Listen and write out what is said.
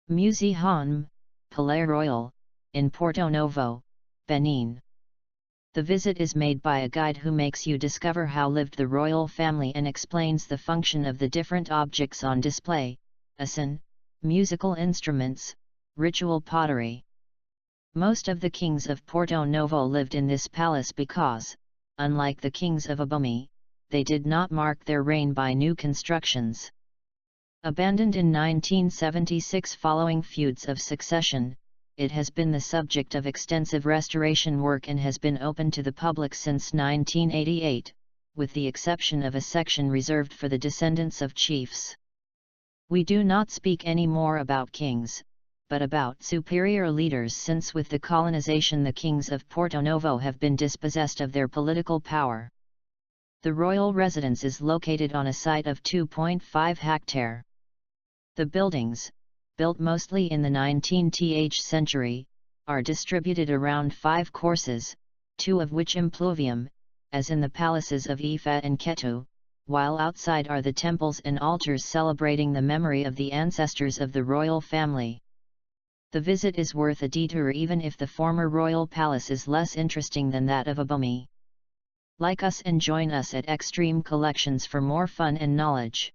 Musee Honme, Palais Royal, in Porto Novo, Benin. The visit is made by a guide who makes you discover how lived the royal family and explains the function of the different objects on display, assin, musical instruments, ritual pottery. Most of the kings of Porto Novo lived in this palace because, unlike the kings of Abomey, they did not mark their reign by new constructions. Abandoned in 1976 following feuds of succession, it has been the subject of extensive restoration work and has been open to the public since 1988, with the exception of a section reserved for the descendants of chiefs. We do not speak any more about kings, but about superior leaders, since with the colonization the kings of Porto Novo have been dispossessed of their political power. The royal residence is located on a site of 2.5 hectares. The buildings, built mostly in the 19th century, are distributed around 5 courses, 2 of which impluvium, as in the palaces of Ife and Ketu, while outside are the temples and altars celebrating the memory of the ancestors of the royal family. The visit is worth a detour even if the former royal palace is less interesting than that of Abomey. Like us and join us at Extreme Collections for more fun and knowledge.